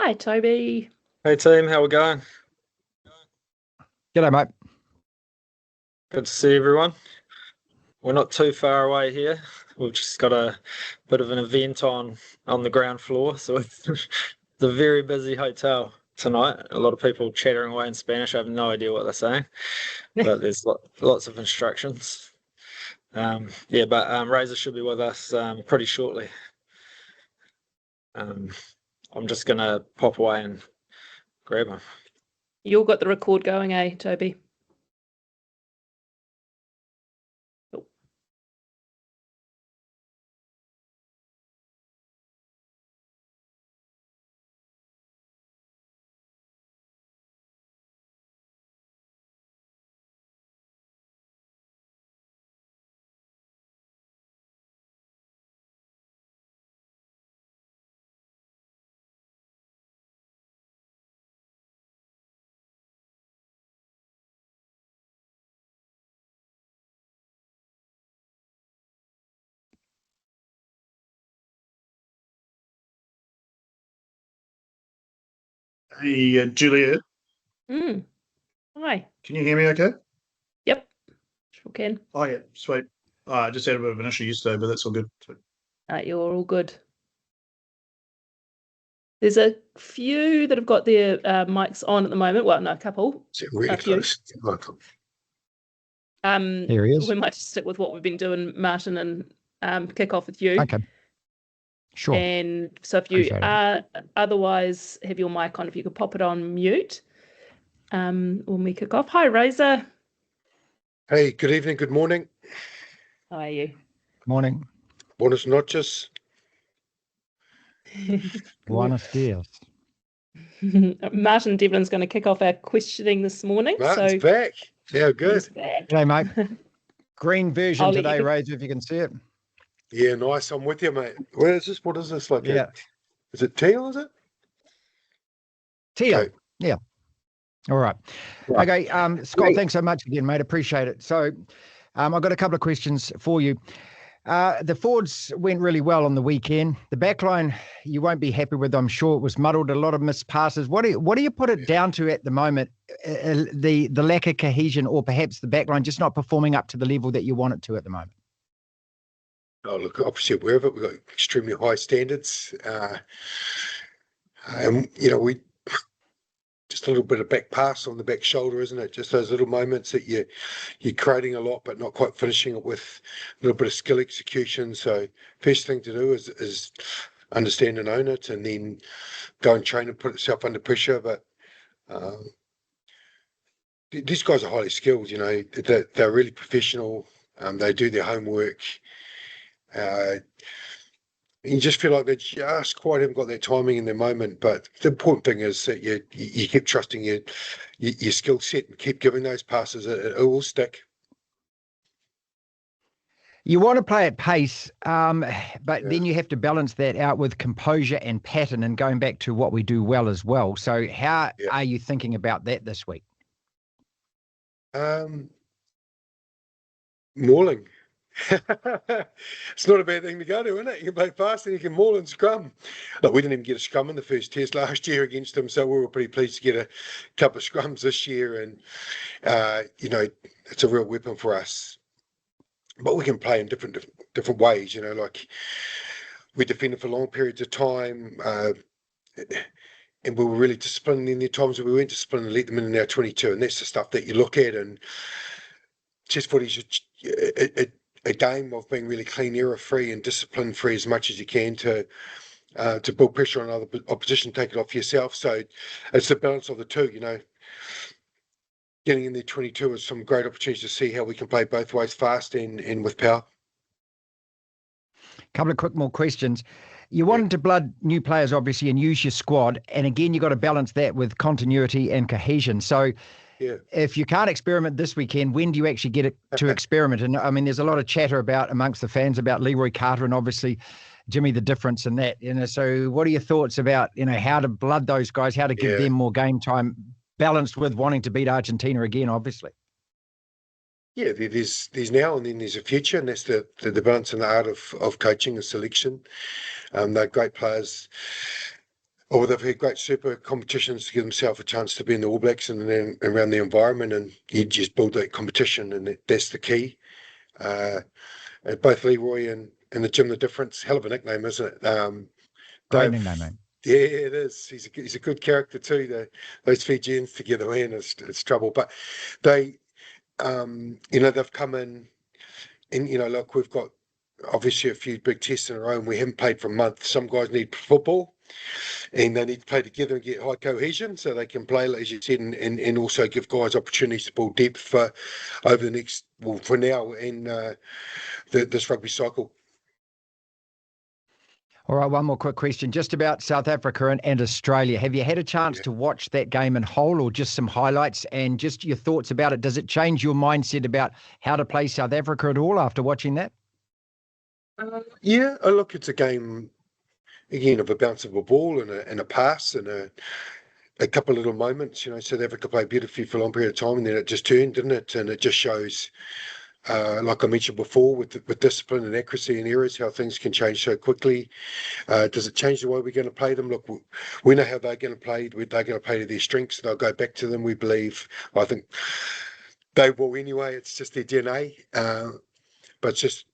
Hi, Toby. Hey team, how we going? G'day, mate. Good to see everyone. We're not too far away here. We've just got a bit of an event on the ground floor, so it's a very busy hotel tonight. A lot of people chattering away in Spanish. I have no idea what they're saying, but there's lots of instructions. But Razor should be with us pretty shortly. I'm just gonna pop away and grab him. You all got the record going, eh, Toby? Oh. Hey, Julia, Hi. can you hear me okay? Yep, sure can. Oh, yeah, sweet. I just had a bit of an issue yesterday, but that's all good. You're all good. There's a few that have got their mics on at the moment. Well, no, a couple. Is it really A few. close? Here he is. We might just stick with what we've been doing, Martin, and kick off with you. Okay. Sure. And so if you otherwise have your mic on, if you could pop it on mute when we kick off. Hi, Razor. Hey, good evening, good morning. How are you? Morning. Buenas noches. Buenos dias. Martin Devlin's going to kick off our questioning this morning. Martin's back. Yeah, good. He's back. G'day, mate. Green version I'll let today, you- Razor, if you can see it. Yeah, nice. I'm with you, mate. Where is this? What is this? Like, Yeah. Is it teal, is it? Teal. Okay. Yeah. All right. Okay, Scott, thanks so much again, mate. Appreciate it. So I've got a couple of questions for you. The forwards went really well on the weekend. The backline, you won't be happy with, I'm sure. It was muddled, a lot of missed passes. What do you put it down to at the moment? The lack of cohesion, or perhaps the backline just not performing up to the level that you want it to at the moment? Oh, look, obviously aware of it. We've got extremely high standards. And, we just a little bit of back pass on the back shoulder, isn't it? Just those little moments that you're creating a lot, but not quite finishing it with a little bit of skill execution. So first thing to do is understand and own it, and then go and train and put itself under pressure. But these guys are highly skilled, they're really professional. They do their homework. You just feel like they just quite haven't got that timing in their moment. But the important thing is that you keep trusting your skill set and keep giving those passes. It will stick. You want to play at pace, but then you have to balance that out with composure and pattern, and going back to what we do well as well. So how are you thinking about that this week? Mauling. It's not a bad thing to go to, isn't it? You can play fast and you can maul and scrum. Look, we didn't even get a scrum in the first test last year against them, so we were pretty pleased to get a couple of scrums this year. And it's a real weapon for us. But we can play in different ways. Like we defended for long periods of time, and we were really disciplined. In the times that we weren't disciplined, and let them in our 22, and that's the stuff that you look at. And chess footy's a game of being really clean, error-free and discipline-free as much as you can to build pressure on other opposition, take it off yourself. So it's the balance of the two, Getting in there 22 is some great opportunities to see how we can play both ways, fast and with power. Couple of more questions. You wanted to blood new players, obviously, and use your squad. And again, you've got to balance that with continuity and cohesion. So if you can't experiment this weekend, when do you actually get it to experiment? And I mean, there's a lot of chatter about amongst the fans about Leroy Carter and obviously Jimmy the difference in that. So what are your thoughts about, how to blood those guys, how to give them more game time, balanced with wanting to beat Argentina again, obviously? Yeah, there's now and then there's a future, and that's the balance and the art of coaching and selection. They're great players. Or they've had great super competitions to give themselves a chance to be in the All Blacks and then around the environment, and you just build that competition, and that's the key. And both Leroy and the Jim the Difference, hell of a nickname, isn't it? Great nickname, mate. Yeah, it is. He's a good character too. Those Fijians together, man, it's trouble. But they, they've come in, and like we've got obviously a few big tests in a row, and we haven't played for a month. Some guys need football, and they need to play together and get high cohesion so they can play, as you said, and also give guys opportunities to build depth for over the next, well, for now, and this rugby cycle. All right, one more quick question, just about South Africa and Australia. Have you had a chance to watch that game in whole, or just some highlights, and just your thoughts about it? Does it change your mindset about how to play South Africa at all after watching that? Yeah, look, it's a game, again, of a bounce of a ball and a pass and a couple of little moments. South Africa played beautifully for a long period of time, and then it just turned, didn't it? And it just shows, like I mentioned before, with discipline and accuracy and errors, how things can change so quickly. Does it change the way we're going to play them? Look, we know how they're going to play. They're going to play to their strengths. They'll go back to them, we believe. I think they will anyway. It's just their DNA. But it's just,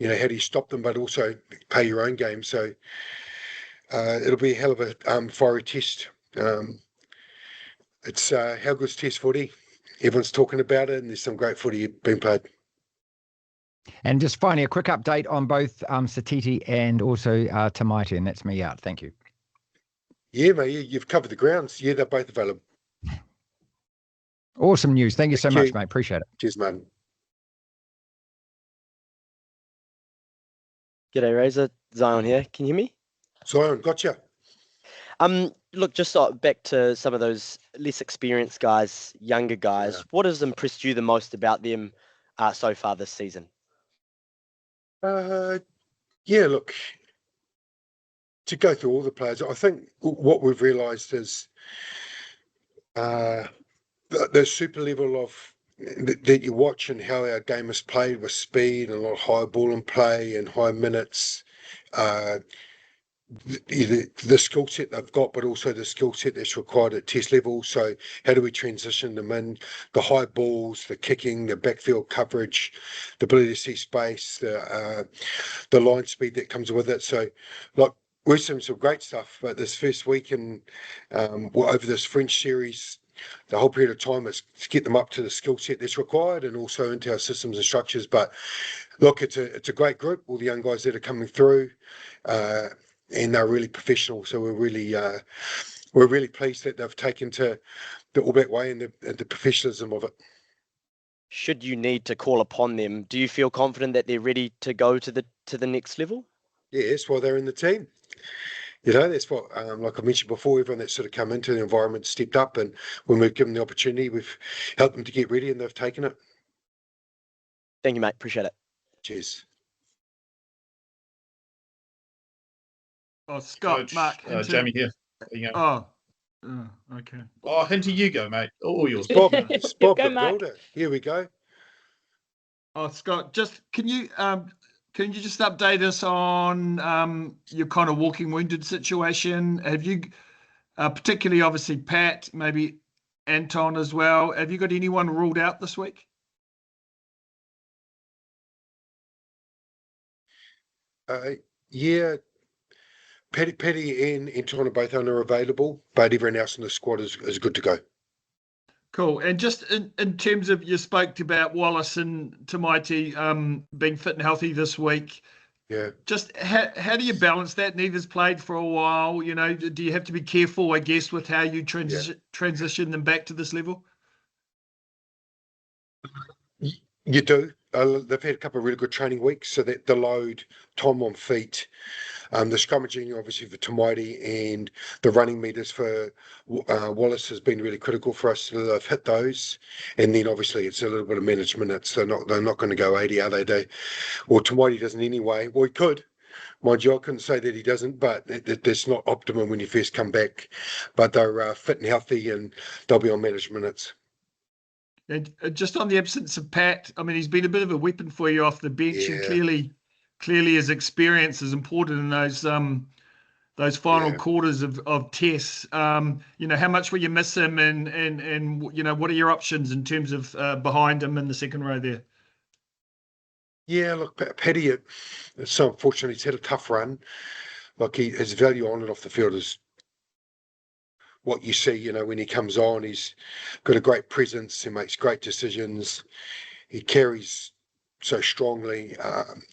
how do you stop them, but also play your own game? So it'll be a hell of a fiery test. It's how good's Test footy? Everyone's talking about it, and there's some great footy being played. And just finally, a quick update on both Satiti and also Tamaiti, and that's me out. Thank you. Yeah, mate, you've covered the grounds. Yeah, they're both available. Awesome news. Thank you so much, mate. Appreciate it. Cheers, mate. G'day, Razor. Zion here. Can you hear me? Zion, gotcha. Look, just back to some of those less experienced guys, younger guys. Yeah. What has impressed you the most about them so far this season? Yeah, look, to go through all the players, I think what we've realised is the super level of that you watch and how our game is played with speed and a lot of high ball and play and high minutes. The skill set they've got, but also the skill set that's required at test level. So how do we transition them in? The high balls, the kicking, the backfield coverage, the ability to see space, the line speed that comes with it. So, like, we've seen some great stuff, but this first week and over this French series, the whole period of time is to get them up to the skill set that's required and also into our systems and structures. But look, it's a great group, all the young guys that are coming through. And they're really professional, so we're really pleased that they've taken to the All Black way and the professionalism of it. Should you need to call upon them, do you feel confident that they're ready to go to the next level? Yes, while they're in the team. That's what, like I mentioned before, everyone that's sort of come into the environment stepped up, and when we've given the opportunity, we've helped them to get ready, and they've taken it. Thank you, mate. Appreciate it. Cheers. Oh, Scott, Coach, Mark, Jamie here. Oh, okay. Oh, Hinty, you go, mate. All yours. Bob, Go, the Mark. builder. Here we go. Oh, Scott, just can you just update us on your kind of walking wounded situation? Have you, particularly obviously Pat, maybe Anton as well, have you got anyone ruled out this week? Yeah. Paddy and Anton are both unavailable, but everyone else in the squad is good to go. Cool. And just in terms of, you spoke about Wallace and Tamaiti being fit and healthy this week. Yeah. Just how do you balance that? Neither's played for a while. Do you have to be careful, I guess, with how you transition them back to this level? You do. They've had a couple of really good training weeks, so that the load, time on feet, the scrummaging obviously for Tamaiti and the running meters for Wallace has been really critical for us. So they've hit those, and then obviously it's a little bit of management. They're not going to go 80, are they? Well, Tamaiti doesn't anyway. Well, he could. Mind you, I couldn't say that he doesn't, but that's not optimum when you first come back. But they're fit and healthy, and they'll be on managed minutes. And just on the absence of Pat, I mean, he's been a bit of a weapon for you off the bench, and clearly his experience is important in those final quarters of tests. You know, how much will you miss him, and you know, what are your options in terms of behind him in the second row there? Yeah, look, Paddy, it's so unfortunate he's had a tough run. Like his value on and off the field is what you see. You know, when he comes on, he's got a great presence. He makes great decisions. He carries so strongly.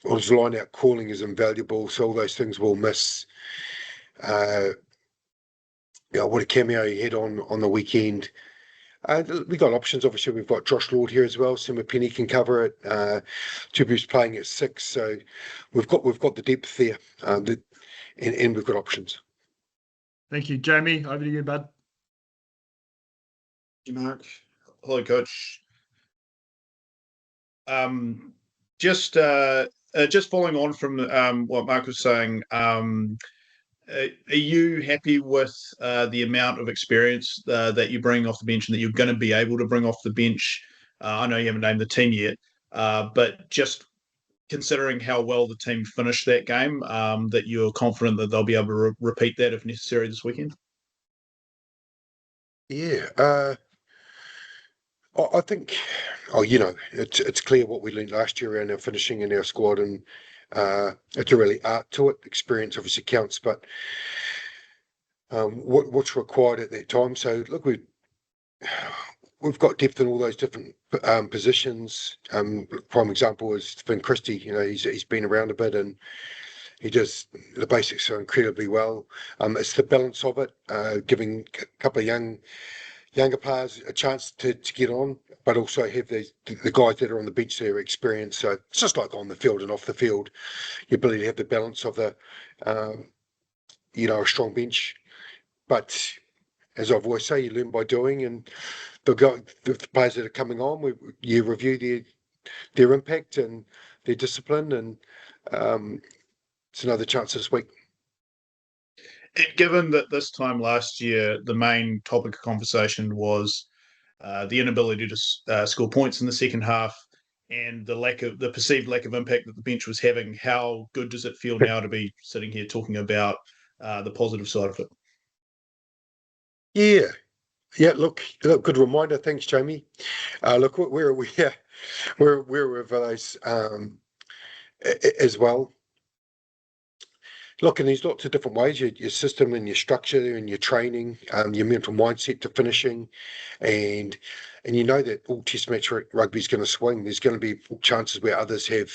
His line-out calling is invaluable. So all those things we'll miss. You know, what a cameo he had on the weekend. We got options. Obviously, we've got Josh Lord here as well. Sima Penny can cover it. Tubu's playing at 6, so we've got the depth there, and we've got options. Thank you, Jamie. Over to you, bud. Thank you, Mark. Hello, Coach. Just following on from what Mark was saying. Are you happy with the amount of experience that you bring off the bench and that you're going to be able to bring off the bench? I know you haven't named the team yet, but just considering how well the team finished that game, that you're confident that they'll be able to repeat that if necessary this weekend? Yeah, I think, you know, it's clear what we learned last year around our finishing in our squad, and it's a really art to it. Experience obviously counts, but what's required at that time. So look, we've got depth in all those different positions. Prime example is Finn Christie. You know, he's been around a bit and he does the basics so incredibly well. It's the balance of it, giving a couple of younger players a chance to get on, but also have the guys that are on the bench there experience. So it's just like on the field and off the field, your ability to have the balance of the, you know, a strong bench. But as I've always say, you learn by doing, and the players that are coming on, you review their impact and their discipline, and it's another chance this week. And given that this time last year, the main topic of conversation was the inability to score points in the second half and the perceived lack of impact that the bench was having, how good does it feel now to be sitting here talking about the positive side of it? Yeah. Look, good reminder. Thanks, Jamie. Look, where are we? Yeah, where are those as well? Look, and there's lots of different ways. Your system and your structure and your training, your mental mindset to finishing, and you know that all Test match rugby is going to swing. There's going to be chances where others have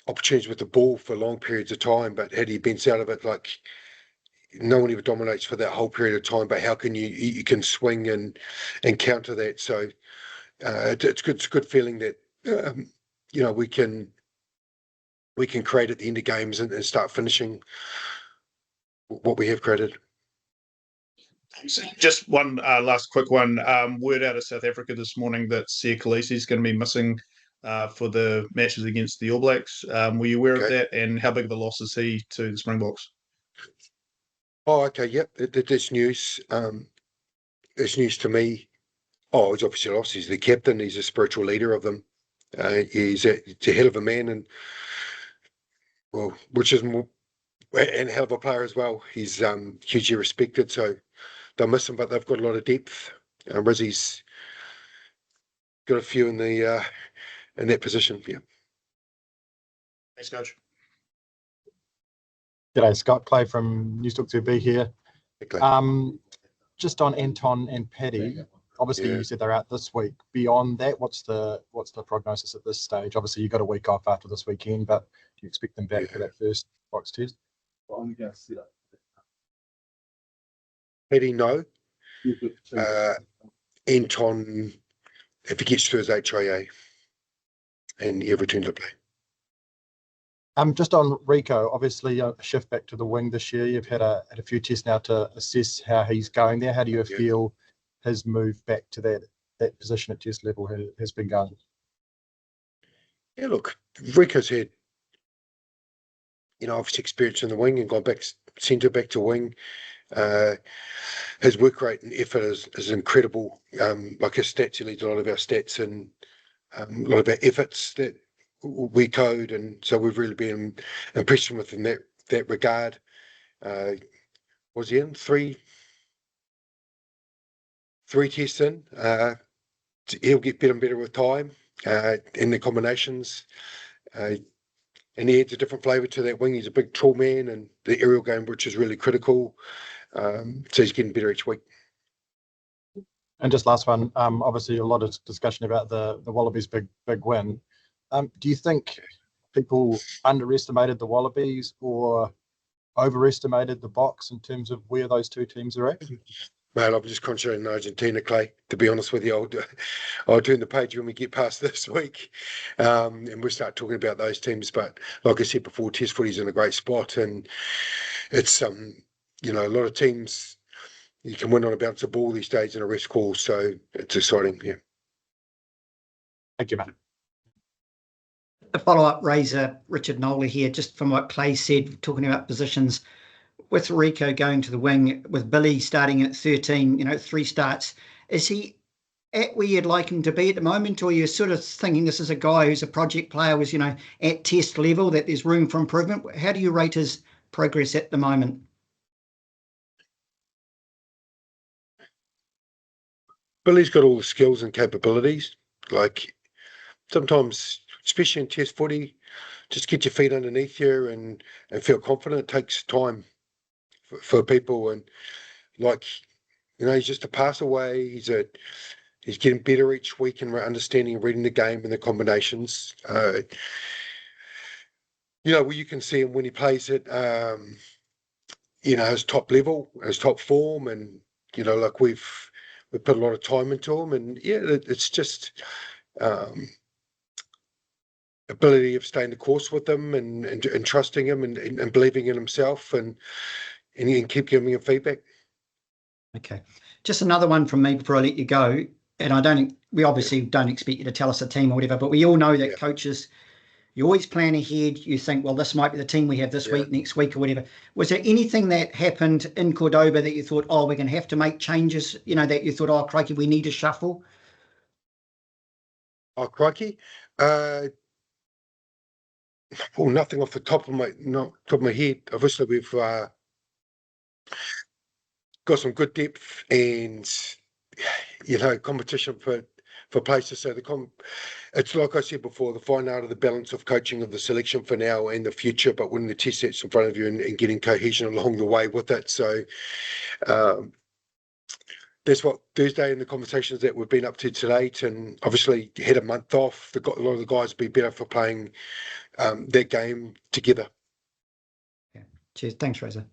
opportunities with the ball for long periods of time, but how do you bounce out of it? Like, no one ever dominates for that whole period of time, but how can you can swing and counter that? So it's good. It's a good feeling that you know, we can create at the end of games and start finishing what we have created. Just one last quick one. Word out of South Africa this morning that Sia Khaleesi is going to be missing for the matches against the All Blacks. Were you aware of that? And how big of a loss is he to the Springboks? Oh, okay. Yep. That's news. It's news to me. Oh, he's obviously lost. He's the captain. He's a spiritual leader of them. He's a hell of a man, and well, which is more, and a hell of a player as well. He's hugely respected. So they'll miss him, but they've got a lot of depth. Rizzy's got a few in that position. Yeah. Thanks, Coach. G'day, Scott Clay from Newstalk 2B here. Okay. Just on Anton and Paddy, obviously you said they're out this week. Beyond that, what's the prognosis at this stage? Obviously you got a week off after this weekend, but do you expect them back for that first box test? Paddy, no. Anton, if he gets through his HIA and he returned to play. Just on Rico, obviously a shift back to the wing this year. You've had a few tests now to assess how he's going there. How do you feel his move back to that position at test level has been going? Yeah, look, Rico's had, you know, obviously experience in the wing and gone back centre back to wing. His work rate and effort is incredible. Like his stats, he leads a lot of our stats and a lot of our efforts that we code, and so we've really been impressed with in that regard. Was he in three tests in? He'll get better and better with time in the combinations. And he adds a different flavour to that wing. He's a big tall man, and the aerial game, which is really critical. So he's getting better each week. And just last one, obviously a lot of discussion about the Wallabies' big win. Do you think people underestimated the Wallabies or overestimated the Box in terms of where those two teams are at? Mate, I'm just concentrating on Argentina, Clay. To be honest with you, I'll turn the page when we get past this week, and we'll start talking about those teams. But like I said before, Test footy's in a great spot, and it's a lot of teams you can win on a bounce of ball these days in a rest call, so it's exciting. Yeah. Thank you, mate. A follow-up, Razor, Richard Nola here, just from what Clay said, talking about positions. With Rico going to the wing, with Billy starting at 13, 3 starts, is he at where you'd like him to be at the moment, or you're sort of thinking this is a guy who's a project player, was, at test level, that there's room for improvement? How do you rate his progress at the moment? Billy's got all the skills and capabilities. Like, sometimes, especially in test footy, just get your feet underneath you and feel confident. It takes time for people, and he's just a pass away. He's getting better each week in understanding and reading the game and the combinations. Where you can see him when he plays it, his top level, his top form, and we've put a lot of time into him, and it's just ability of staying the course with him and trusting him and believing in himself and keep giving him feedback. Okay. Just another one from me before I let you go. And we obviously don't expect you to tell us a team or whatever, but we all know that coaches, you always plan ahead. You think, well, this might be the team we have this week, next week, or whatever. Was there anything that happened in Cordoba that you thought, oh, we're going to have to make changes, that you thought, oh, crikey, we need to shuffle? Oh, crikey. Well, nothing off the top of my head. Obviously, we've got some good depth and competition for places. So it's like I said before, the fine art of the balance of coaching of the selection for now and the future, but when the test set's in front of you and getting cohesion along the way with it. So that's what Thursday and the conversations that we've been up to date, and obviously had a month off. A lot of the guys will be better for playing that game together. Yeah. Cheers. Thanks, Razor.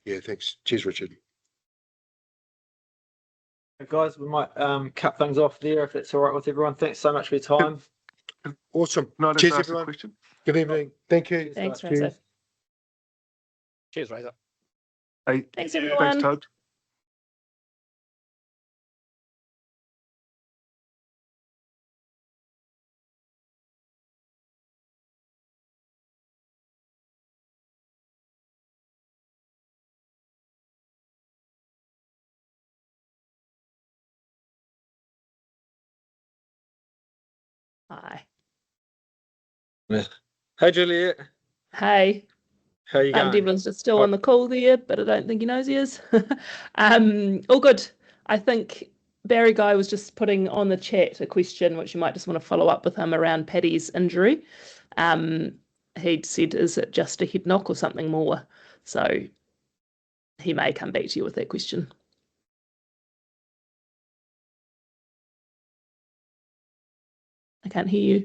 Yeah, thanks. Cheers, Richard. Guys, we might cut things off there if that's all right with everyone. Thanks so much for your time. Awesome. No, cheers, ask everyone. a question. Good evening. Thank you. Thanks, Razor. Cheers, Razor. Hey, Thanks, everyone. Thanks, Toad. Hi. Hey, Juliet. Hey. How you going? Devlin's just still on the call there, but I don't think he knows he is. All good. I think Barry Guy was just putting on the chat a question, which you might just want to follow up with him around Paddy's injury. He'd said, is it just a head knock or something more? So he may come back to you with that question. I can't hear you.